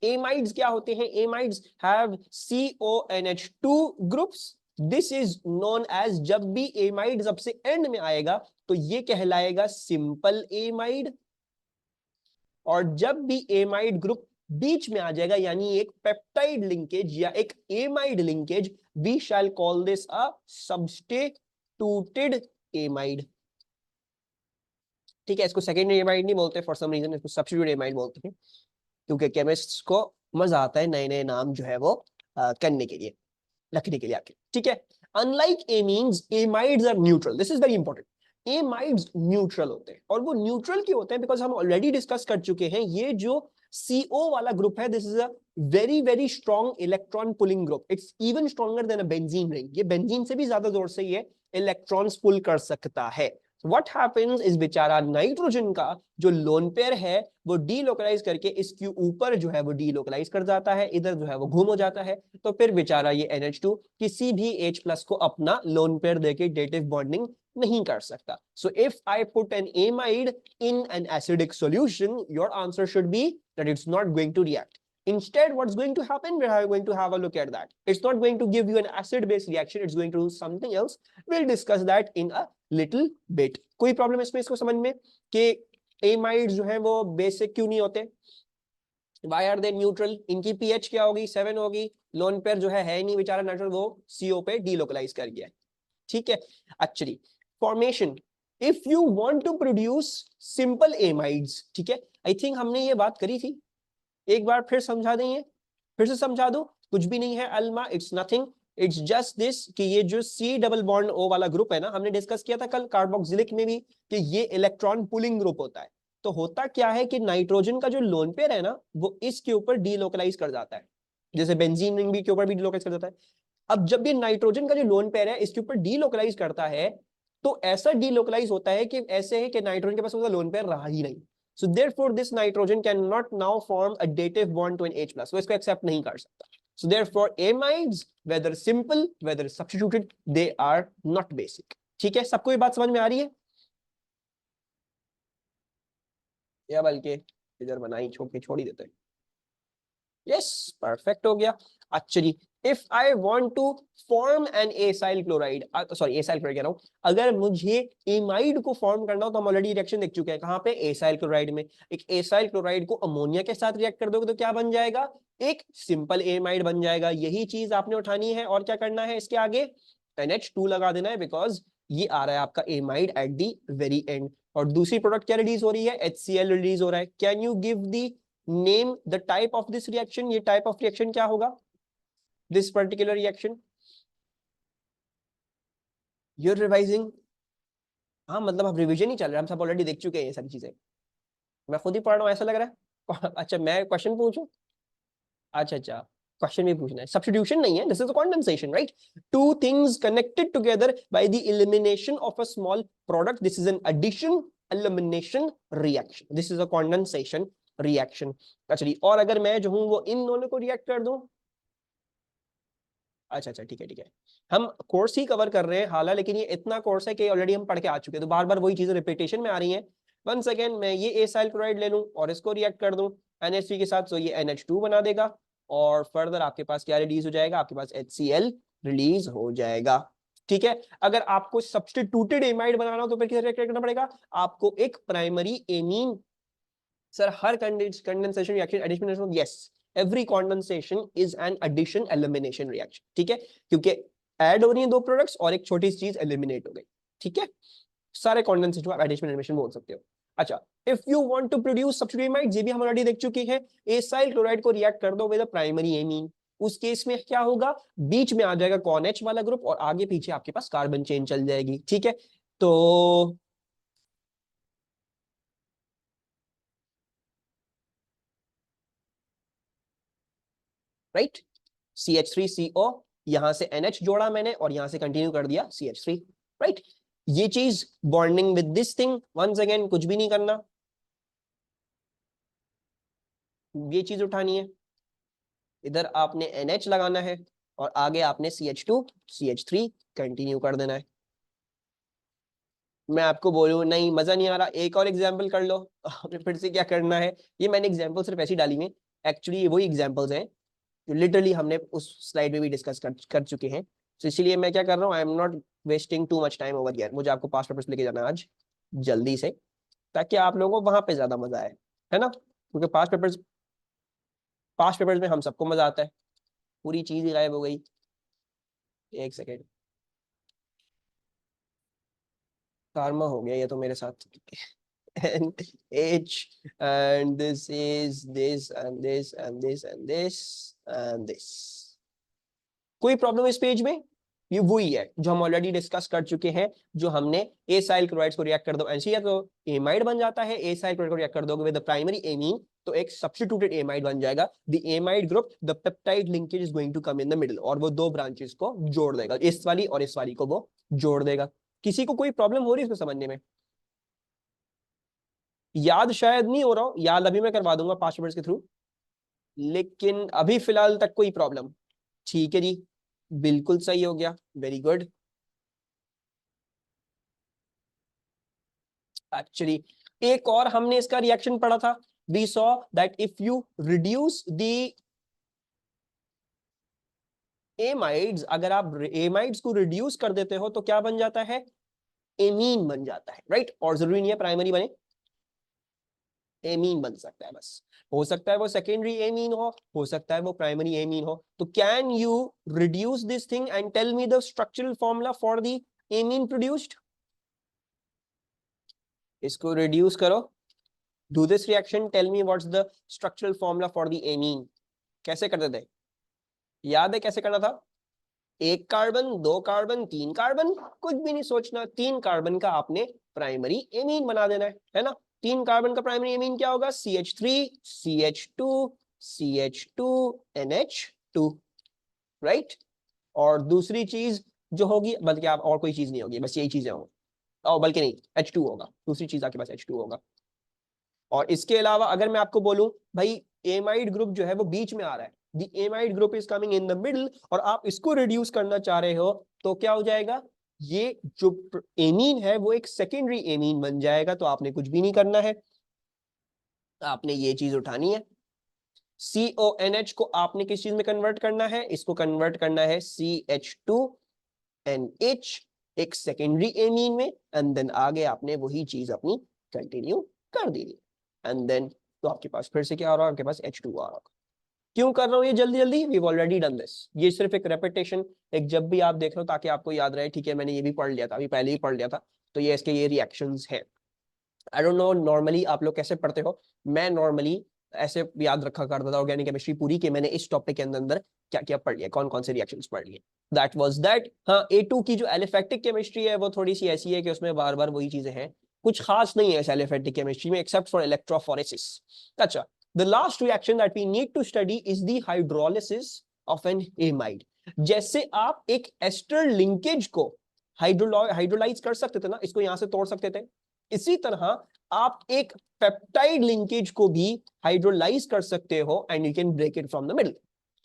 Amides क्या होते हैं? Amides have CONH2 groups. This is known as, जब भी एमाइड सबसे एंड में आएगा तो ये कहलाएगा सिंपल एमाइड, और जब भी एमाइड ग्रुप बीच में आ जाएगा यानी एक पेप्टाइड लिंकेज या एक amide linkage, we shall call this a substituted amide. ठीक है, इसको सेकेंडरी एमाइड नहीं बोलते फॉर सम रीजन, इसको सब्स्टिट्यूट एमाइड बोलते हैं, क्योंकि केमिस्ट्स को मजा आता है नए नए नाम जो है वो करने के लिए, रखने के लिए आके। ठीक है, unlike amines, amides are neutral. This is very important. Amides neutral होते हैं, और वो न्यूट्रल क्यों होते हैं? बिकॉज हम ऑलरेडी डिस्कस कर चुके हैं, ये जो CO वाला ग्रुप है, this is a very very strong electron pulling group. It's even stronger than a benzene ring. ये बेंजीन से भी ज्यादा जोर से ये इलेक्ट्रॉन्स पुल कर सकता है। व्हाट हैपेंस इस बेचारा नाइट्रोजन का जो लोन पेयर है वो डीलोकलाइज करके इसके ऊपर जो है वो डीलोकलाइज कर जाता है, इधर जो है वो घूम हो जाता है, तो फिर बेचारा ये NH2 किसी भी H+ को अपना लोन पेयर देके डेटिव बॉन्डिंग नहीं कर सकता। So if I put an amide in an acidic solution, your answer should be that it's not going to react. Instead, what's going to happen? We are going to have a look at that. It's not going to give you an acid-base reaction. It's going to do something else. We'll discuss that in a little bit. कोई problem इसमें, इसको समझ में कि amide जो है वो basic क्यों नहीं होते? Why are they neutral? इनकी pH क्या होगी? 7 होगी। लोन पेयर जो है नहीं बेचारा नेचुरल, वो CO पे डीलोकलाइज कर गया। ठीक है, actually formation, if you want to produce simple amides, ठीक है, आई थिंक हमने ये बात करी थी, एक बार फिर समझा देंगे, फिर से समझा दो। कुछ भी नहीं है Alma, it's nothing, it's just this कि ये जो C डबल बॉन्ड O वाला ग्रुप है ना, हमने डिस्कस किया था कल कार्बोक्सिलिक में भी कि ये इलेक्ट्रॉन पुलिंग ग्रुप होता है। तो होता क्या है कि नाइट्रोजन का जो लोन पेयर है ना वो इसके ऊपर डीलोकलाइज कर जाता है, जैसे बेंजीन रिंग भी के ऊपर भी डीलोकलाइज कर जाता है। अब जब ये नाइट्रोजन का जो लोन पेयर है इसके ऊपर डीलोकलाइज करता है, तो ऐसा डीलोकलाइज होता है कि ऐसे है कि नाइट्रोजन के पास उसका लोन पेयर रहा ही नहीं। So therefore this nitrogen cannot now form a dative bond to an H+. वो इसको accept नहीं कर सकता. So therefore amides, whether simple, whether substituted, they are not basic. ठीक है, सबको ये बात समझ में आ रही है? या बल्कि इधर बनाई छोड़ ही देते हैं। Yes, perfect हो गया। Actually, if I want to form an acyl chloride, sorry acyl chloride कह रहा हूँ, अगर मुझे एमाइड को फॉर्म करना हो तो हम ऑलरेडी रिएक्शन देख चुके हैं, कहाँ पे? एसाइल क्लोराइड में। एक एसाइल क्लोराइड को अमोनिया के साथ रिएक्ट कर दोगे तो क्या बन जाएगा? एक सिंपल एमाइड बन जाएगा। यही चीज आपने उठानी है, और क्या करना है इसके आगे? NH2 लगा देना है, बिकॉज ये आ रहा है आपका amide at the very and. और दूसरी प्रोडक्ट क्या रिलीज हो रही है? HCl रिलीज हो रहा है। Can you give the name the type of this reaction? ये टाइप ऑफ रिएक्शन क्या होगा? This particular reaction your revising? हाँ मतलब अब रिवीजन ही चल रहा है, हम सब ऑलरेडी देख चुके हैं ये सारी चीजें, मैं खुद ही पढ़ रहा हूँ ऐसा लग रहा है। अच्छा मैं क्वेश्चन पूछूं? अच्छा अच्छा, क्वेश्चन भी पूछना है। सब्स्टिट्यूशन नहीं है, this is a condensation, right? Two things connected together by the elimination of a small product, this is an addition elimination reaction, this is a condensation reaction. अच्छा जी, और अगर मैं जो हूं वो इन दोनों को रिएक्ट कर दूं? अच्छा अच्छा, ठीक है ठीक है, हम कोर्स ही कवर कर रहे हैं हालांकि, लेकिन ये इतना कोर्स है कि ऑलरेडी हम पढ़ के आ चुके हैं, तो बार बार वही चीजें रिपीटेशन में आ रही हैं। वन सेकेंड, मैं ये एसाइल क्लोराइड ले लूं और इसको रिएक्ट कर दूं NH3 के साथ, तो ये NH2 बना देगा, और फर्दर आपके पास क्या रिलीज हो जाएगा? आपके पास HCl रिलीज हो जाएगा। ठीक है, अगर आपको सब्स्टिट्यूटेड एमाइड बनाना हो तो फिर किसे रिएक्ट करना पड़ेगा? आपको एक प्राइमरी एमीन। सर हर condensation reaction addition? Yes, every condensation is an addition elimination reaction. ठीक है, क्योंकि ऐड हो रही है दो प्रोडक्ट्स और एक छोटी सी चीज एलिमिनेट हो गई। ठीक है, सारे कंडेंसेशन आप एडिशन एलिमिनेशन बोल सकते हो। अच्छा, if you want to produce substitute amide, ये भी हम ऑलरेडी देख चुके हैं, एसाइल क्लोराइड को रिएक्ट कर दो विद प्राइमरी एमीन, उस केस में क्या होगा? बीच में आ जाएगा CONH वाला ग्रुप और आगे पीछे आपके पास कार्बन चेन चल जाएगी। ठीक है, तो राइट, CH3CO, यहां से NH जोड़ा मैंने और यहां से कंटिन्यू कर दिया CH3, राइट? ये चीज bonding with this thing, once again कुछ भी नहीं करना, ये चीज उठानी है, इधर आपने NH लगाना है और आगे आपने CH2 CH3 कंटिन्यू कर देना है। मैं आपको बोलूं नहीं मजा नहीं आ रहा, एक और एग्जाम्पल कर लो। फिर से क्या करना है? ये मैंने एग्जाम्पल सिर्फ ऐसी डाली में एक्चुअली वही एग्जांपल्स हैं जो लिटरली हमने उस स्लाइड में भी डिस्कस कर चुके हैं। तो इसीलिए मैं क्या कर रहा हूँ, I am not wasting too much time over here. मुझे आपको पास्ट पेपर्स लेके जाना है आज जल्दी से, ताकि आप लोगों को वहां पे ज्यादा मजा आए, है ना? क्योंकि पास्ट पेपर्स में हम सबको मजा आता है। पूरी चीज ही गायब हो गई। एक सेकेंड, karma हो गया ये तो मेरे साथ। and h and this is this and this and this and this and this। कोई प्रॉब्लम इस पेज में? ये वही है जो हम ऑलरेडी डिस्कस कर चुके हैं, जो हमने एसाइल क्लोराइड्स को रिएक्ट कर दो एनसीएल तो एमाइड बन जाता है। एसाइल क्लोराइड को रिएक्ट कर दोगे विद द प्राइमरी एमीन तो एक सब्स्टिट्यूटेड एमाइड बन जाएगा। The amide group, the peptide linkage is going to come in the middle, और वो दो ब्रांचेस को जोड़ देगा, इस वाली और इस वाली को वो जोड़ देगा। किसी को कोई प्रॉब्लम हो रही है इसको समझने में? याद शायद नहीं हो रहा हो, याद अभी मैं करवा दूंगा 5 मिनट के थ्रू, लेकिन अभी फिलहाल तक कोई प्रॉब्लम? ठीक है जी, बिल्कुल सही हो गया, वेरी गुड। एक्चुअली एक और हमने इसका रिएक्शन पढ़ा था। We saw that if you reduce the amides, अगर आप एमाइड्स को रिड्यूस कर देते हो तो क्या बन जाता है? एमीन बन जाता है, राइट? और जरूरी नहीं है प्राइमरी बने, एमीन बन सकता है बस। हो सकता है वो सेकेंडरी एमीन हो सकता है वो प्राइमरी एमीन हो। तो can you reduce this thing and tell me the structural formula for the amine produced? इसको रिड्यूस करो, do this reaction, tell me what's the structural formula for the amine. कैसे करते थे? याद है कैसे करना था? एक कार्बन, दो कार्बन, तीन कार्बन, कुछ भी नहीं सोचना, 3 कार्बन का आपने प्राइमरी एमीन बना देना है ना? 3 कार्बन का प्राइमरी एमीन क्या होगा? CH3 CH2 CH2 NH2, right? और दूसरी चीज जो होगी, बल्कि आप और कोई चीज नहीं होगी, बस यही चीजें होंगी। और बल्कि नहीं, H2 होगा, दूसरी चीज आपके पास H2 होगा। और इसके अलावा अगर मैं आपको बोलूं भाई एमाइड ग्रुप जो है वो बीच में आ रहा है, the amide group is coming in the middle, और आप इसको रिड्यूस करना चाह रहे हो, तो क्या हो जाएगा? ये जो एमीन है वो एक सेकेंडरी एमीन बन जाएगा। तो आपने कुछ भी नहीं करना है, आपने ये चीज उठानी है, CONH को आपने किस चीज में कन्वर्ट करना है? इसको कन्वर्ट करना है CH2NH, एक सेकेंडरी एमीन में, एंड देन आगे आपने वही चीज अपनी कंटिन्यू कर दी, एंड देन तो आपके पास फिर से क्या आ रहा है? आपके पास H2 आ रहा है। क्यों कर रहा हूं ये जल्दी जल्दी? We already done this. ये सिर्फ एक रेपिटेशन, एक जब भी आप देख लो ताकि आपको याद रहे, ठीक है मैंने ये भी पढ़ लिया था, अभी पहले ही पढ़ लिया था। तो ये इसके ये रिएक्शंस हैं। आई डोंट नो नॉर्मली आप लोग कैसे पढ़ते हो, मैं नॉर्मली ऐसे याद रखा करता था ऑर्गेनिक केमिस्ट्री पूरी, कि मैंने इस टॉपिक के अंदर क्या क्या पढ़ लिया, कौन कौन से रिएक्शंस पढ़ लिए। That was that. हाँ, A2 की जो एलिफैक्टिक केमिस्ट्री है वो थोड़ी सी ऐसी है कि उसमें बार बार वही चीजें हैं, कुछ खास नहीं है इस एलिफैक्टिक केमिस्ट्री में एक्सेप्ट फॉर इलेक्ट्रोफोरेसिस। अच्छा, the last reaction that we need to study is the hydrolysis of an amide। जैसे आप एक एस्टर लिंकेज को हाइड्रोलाइज कर सकते थे ना, इसको यहां से तोड़ सकते थे, इसी तरह आप एक पेप्टाइड लिंकेज को भी हाइड्रोलाइज कर सकते हो, and you can break it from the middle,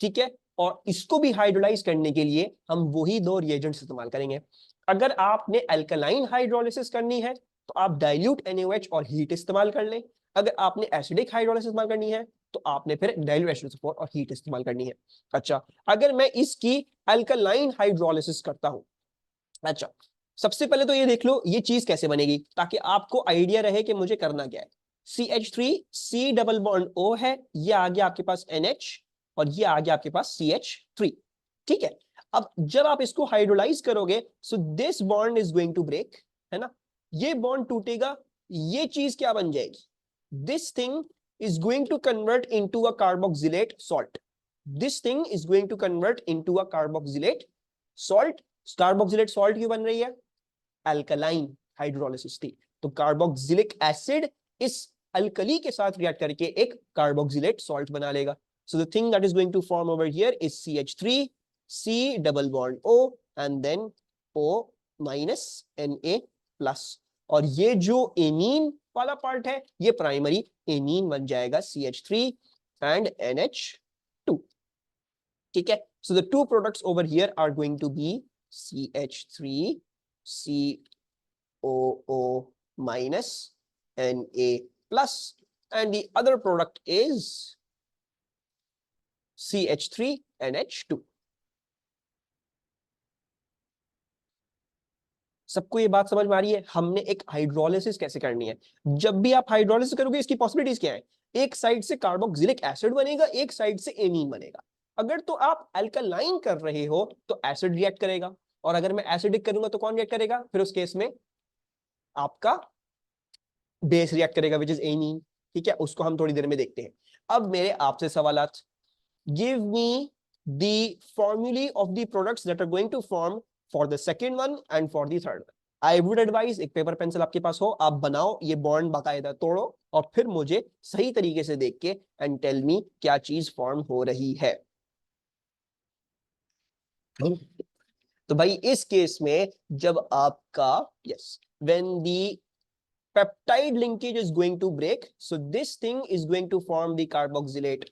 ठीक है? और इसको भी हाइड्रोलाइज करने के लिए हम वही दो रिएजेंट्स इस्तेमाल करेंगे। अगर आपने अल्कलाइन हाइड्रोलिसिस करनी है तो आप डाइल्यूट NaOH और हीट इस्तेमाल कर लें। अगर आपने एसिडिक हाइड्रोलिसिस इस्तेमाल करनी है तो आपने फिर डाइल्यूट H2SO4 और हीट इस्तेमाल करनी है। अच्छा, अगर मैं इसकी अल्कलाइन हाइड्रोलिसिस करता हूं, अच्छा सबसे पहले तो ये देख लो ये चीज कैसे बनेगी, ताकि आपको आइडिया रहे कि मुझे करना क्या है। CH3 C double bond O है, ये आ गया आपके पास NH, और ये आ गया आपके पास CH3, ठीक है? अब जब आप इसको हाइड्रोलाइज करोगे, so this bond is going to break, है ना? ये बॉन्ड टूटेगा, ये चीज क्या बन जाएगी? This thing is going to convert into a carboxylate salt। This thing is going to convert into a carboxylate salt। Carboxylate salt क्यों बन रही है? अल्कलाइन हाइड्रोलिसिस थी, तो कार्बोक्सिलिक एसिड इस अल्कली के साथ रिएक्ट करके एक कार्बोक्सिलेट सॉल्ट बना लेगा। So the thing that is going to form over here is CH3 C double bond O and then O minus Na+, और ये जो एमीन वाला पार्ट है ये प्राइमरी एमीन बन जाएगा CH3 एंड NH2, ठीक है? So the two products over here are going to be CH3 COO minus Na plus, and the other product is CH3NH2। सबको ये बात समझ में आ रही है? हमने एक हाइड्रोलिसिस कैसे करनी है। जब भी आप हाइड्रोलिसिस करोगे इसकी पॉसिबिलिटीज क्या है? एक साइड से कार्बोक्सिलिक एसिड बनेगा, एक साइड से एमीन बनेगा। अगर तो आप अल्कलाइन कर रहे हो तो एसिड रिएक्ट करेगा, और अगर मैं एसिडिक करूंगा तो कौन रिएक्ट करेगा? फिर उस केस में आपका बेस रिएक्ट करेगा, विच इज एमीन। ठीक है, उसको हम थोड़ी देर में देखते हैं। अब मेरे आपसे सवालात, give me the formulae of the products that are going to form for the second one and for the third one. I would advise एक पेपर पेंसिल आपके पास हो, आप बनाओ ये बॉन्ड, बाकायदा तोड़ो और फिर मुझे सही तरीके से देख के एंड टेल मी क्या चीज फॉर्म हो रही है। तो भाई इस केस में जब आपका yes when the peptide linkage is going to break, so this thing is going to form the carboxylate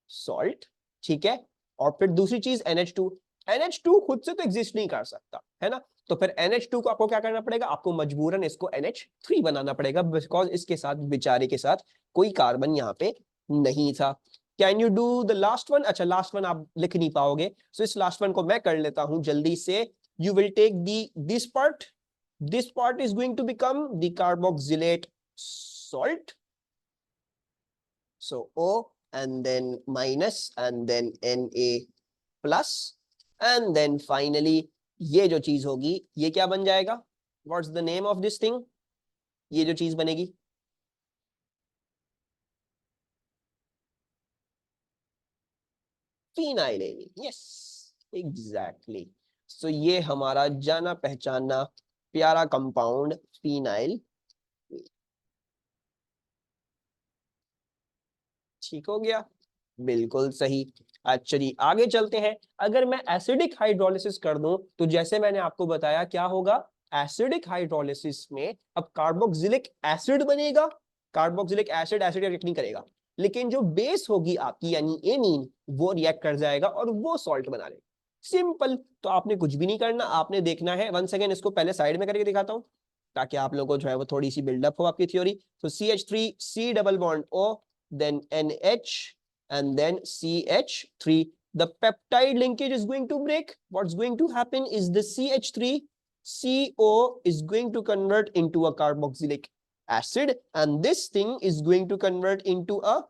salt। ठीक है, और फिर दूसरी चीज NH2। NH2 खुद से तो एग्जिस्ट नहीं कर सकता है ना, तो फिर NH2 को आपको क्या करना पड़ेगा? आपको मजबूरन इसको NH3 बनाना पड़ेगा, बिकॉज इसके साथ बेचारे के साथ कोई कार्बन यहाँ पे नहीं था। Can you do the last one? अच्छा, लास्ट वन आप लिख नहीं पाओगे, सो इस लास्ट वन को मैं कर लेता हूं जल्दी से। You will take this part, this part is going to become the carboxylate salt, so O and then minus and then Na plus, and then finally ये जो चीज होगी ये क्या बन जाएगा? What's the name of this thing? ये जो चीज बनेगी फिनाइलेनिन। Yes, exactly. सो ये हमारा जाना पहचाना प्यारा कंपाउंड फिनाइल। ठीक हो गया, बिल्कुल सही। अच्छा जी, आगे चलते हैं। अगर मैं एसिडिक हाइड्रोलिसिस कर दूं तो जैसे मैंने आपको बताया क्या होगा, एसिडिक हाइड्रोलिसिस में अब कार्बोक्सिलिक एसिड बनेगा। कार्बोक्सिलिक एसिड एसिड रिएक्ट नहीं करेगा, लेकिन जो बेस होगी आपकी यानी एमीन, वो रिएक्ट कर जाएगा और वो सॉल्ट बना लेगा। सिंपल। तो आपने कुछ भी नहीं करना, आपने देखना है। वन सेकेंड, इसको पहले साइड में करके दिखाता हूं ताकि आप लोगों को जो है वो थोड़ी सी बिल्डअप हो आपकी थ्योरी। तो CH3 C double bond O, then NH and then CH3. The peptide linkage is going to break. What's going to happen is the CH3 CO is going to convert into a carboxylic acid, and this thing is going to convert into a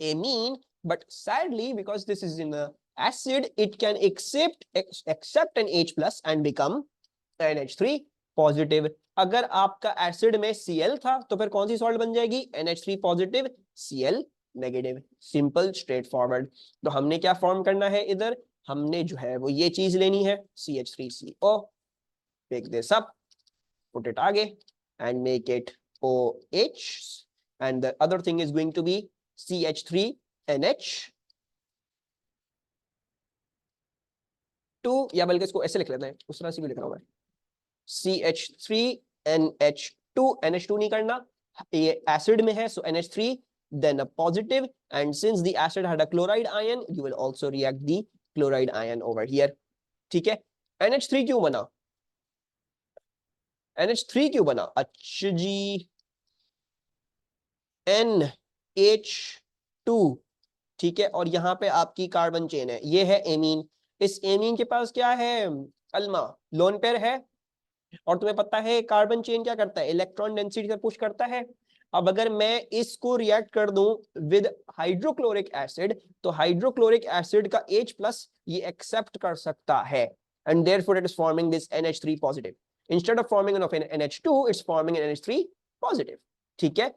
amine. But sadly, because this is in a acid, it can accept an H plus and become NH3 positive. अगर आपका acid में Cl था तो फिर कौन सी salt बन जाएगी? NH3 positive Cl negative. Simple, straight forward. तो हमने क्या फॉर्म करना है इधर? हमने जो है वो ये चीज लेनी है, CH3CO, pick this up, put it आगे and make it OH, and the other thing is going to be CH3NH2, या बल्कि इसको ऐसे लिख लेते हैं, उस तरह से भी लिख रहा हूं मैं, CH3NH2। NH2 नहीं करना, ये एसिड में है, so NH3 then a positive, and since the acid had a chloride ion, you will also react the chloride ion over here। ठीक है, NH3 क्यों बना? NH3 क्यों बना? अच्छा जी, NH2। ठीक है, और यहाँ पे आपकी कार्बन चेन है, ये है एमीन। इस एमीन के पास क्या है? अल्मा, लोन पेयर है, और तुम्हें पता है कार्बन चेन क्या करता है? इलेक्ट्रॉन डेंसिटी से पुश करता है। अब अगर मैं इसको रिएक्ट कर दूं विद हाइड्रोक्लोरिक एसिड, तो हाइड्रोक्लोरिक एसिड का H प्लस ये एक्सेप्ट कर सकता है, and therefore it is forming this NH3 positive. Instead of forming of NH2, it's forming an NH3 positive. ठीक है,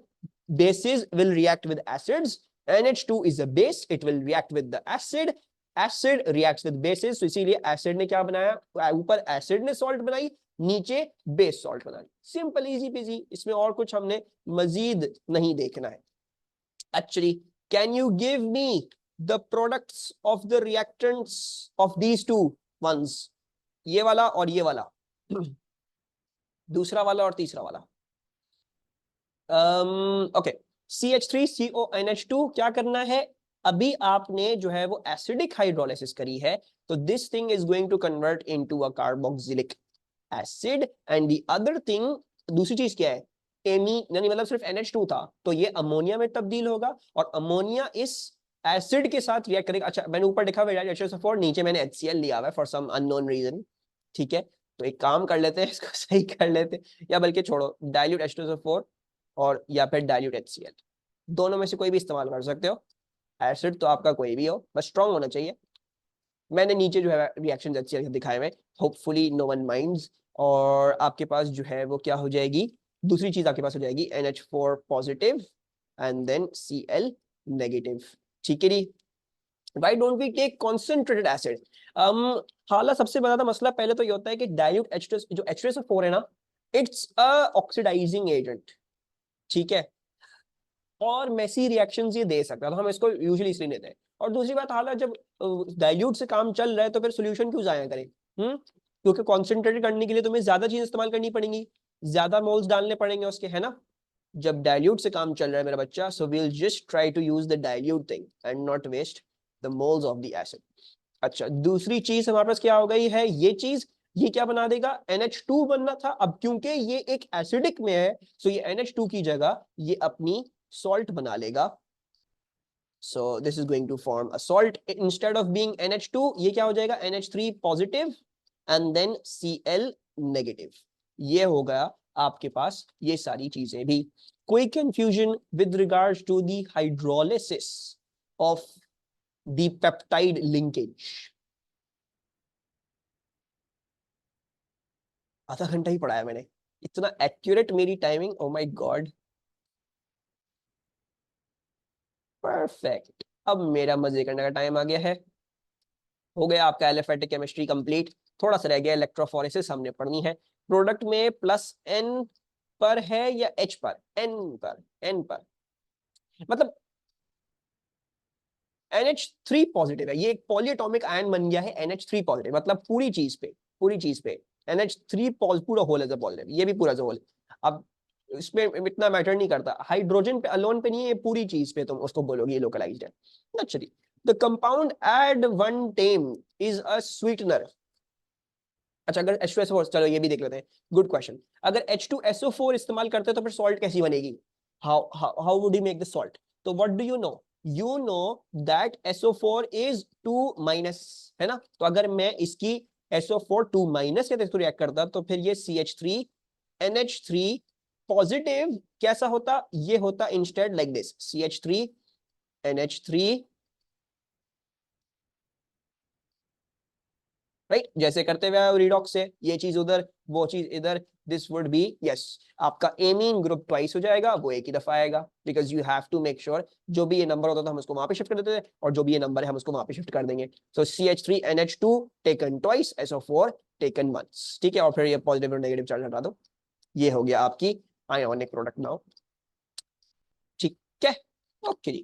bases will react with acids, NH2 is a base, it will react with the acid, acid reacts with bases, so इसीलिए acid ने क्या बनाया? ऊपर acid ने salt बनाई, नीचे बेस सॉल्ट बनानी। सिंपल, इजी पीजी, इसमें और कुछ हमने मजीद नहीं देखना है। Actually, can you give me the products of the reactants of these two ones? ये वाला और ये वाला, दूसरा वाला और तीसरा वाला। ओके, CH3CONH2 क्या करना है? अभी आपने जो है वो एसिडिक हाइड्रोलिसिस करी है, तो this thing is going to convert into a carboxylic acid, and the other thing, दूसरी चीज क्या है? एमी, यानी मतलब सिर्फ NH2 था तो ये अमोनिया में तब्दील होगा, और अमोनिया इस एसिड के साथ रिएक्ट करेगा। अच्छा मैंने ऊपर लिखा हुआ है H2SO4, नीचे मैंने HCl लिया हुआ है फॉर सम अननोन रीजन, ठीक है। तो एक काम कर लेते हैं, इसको सही कर लेते हैं, या बल्कि छोड़ो, डाइल्यूट H2SO4 और या फिर डाइल्यूट HCl, दोनों में से कोई भी इस्तेमाल कर सकते हो। एसिड तो आपका कोई भी हो, बस स्ट्रॉन्ग होना चाहिए। मैंने नीचे जो है रिएक्शन HCl दिखाए हुए, होपफुली नो वन माइंड्स। और आपके पास जो है वो क्या हो जाएगी, दूसरी चीज आपके पास हो जाएगी NH4 positive and then Cl negative, ठीक है जी। Why don't we take concentrated acid? हालांकि सबसे बड़ा मसला पहले तो ये होता है कि डाइल्यूट H2 जो H2SO4 है ना, इट्स अ ऑक्सीडाइजिंग एजेंट, ठीक है, और मेसी रिएक्शंस ये दे सकता है, तो हम इसको यूजुअली इसलिए लेते हैं। और दूसरी बात, हालांकि जब डाइल्यूट से काम चल रहा है तो फिर सोल्यूशन क्यों जाया करें, क्योंकि कॉन्सेंट्रेटेड करने के लिए तुम्हें ज्यादा चीज इस्तेमाल करनी पड़ेंगी, ज्यादा मोल्स डालने पड़ेंगे उसके, है ना। जब डाइल्यूट से काम चल रहा है मेरा बच्चा, so we'll just try to use the dilute thing and not waste the moles of the acid. अच्छा दूसरी चीज हमारे पास क्या हो गई है, ये चीज, ये क्या बना देगा, NH2 बनना था, अब क्योंकि ये एक एसिडिक में है, सो ये NH2 की जगह ये अपनी सॉल्ट बना लेगा। so this is going to form a salt instead of being NH2, ये क्या हो जाएगा, NH3 positive and then Cl negative। ये होगा आपके पास ये सारी चीजें भी। कोई confusion with regards to the hydrolysis of the peptide linkage? आधा घंटा ही पढ़ाया मैंने, इतना एक्यूरेट मेरी timing, oh my God, perfect. अब मेरा मजे करने का टाइम आ गया है। हो गया आपका एलिफेटिक केमिस्ट्री कंप्लीट, थोड़ा सा रह गया इलेक्ट्रोफोरेसिस हमने पढ़नी है। प्रोडक्ट में प्लस N पर है या H पर, N पर मतलब NH3 पॉजिटिव है, ये एक पॉलीएटॉमिक आयन बन गया है NH3 पॉजिटिव, मतलब पूरी चीज पे NH3 पूरा होल एज अ पॉजिटिव, ये भी पूरा होल। अब इसमें इतना मैटर नहीं करता, हाइड्रोजन पे अलोन पे नहीं है, पूरी चीज पे तुम उसको बोलोगे ये लोकलाइज्ड है। अच्छा जी, the compound ed one tem is a sweetener. अच्छा अगर H2SO4, चलो ये भी देख लेते हैं, गुड क्वेश्चन। अगर H2SO4 इस्तेमाल करते हैं तो फिर सॉल्ट कैसी बनेगी, how would you make the salt? तो what do you know that SO4 is 2 minus, है ना। तो अगर मैं इसकी SO4 2 माइनस के थ्रू रिएक्ट करता तो फिर ये CH3 NH3 पॉजिटिव कैसा होता, ये होता instead like this, CH3 NH3, right, जैसे करते हुए रिडॉक्स से, ये चीज उधर वो चीज इधर, दिस वुड बी यस, आपका एमीन ग्रुप ट्वाइस हो जाएगा, वो एक ही दफा आएगा, because you have to make sure जो भी ये नंबर होता था हम उसको वहां पे शिफ्ट कर देते थे, और जो भी ये नंबर है हम उसको वहां पे शिफ्ट कर देंगे। So CH3NH2 taken twice, SO4 taken once, ठीक है, और फिर ये पॉजिटिव और नेगेटिव चार्ज हटा दो, ये हो गया आपकी आयोनिक प्रोडक्ट नाउ, ठीक है, ओके जी।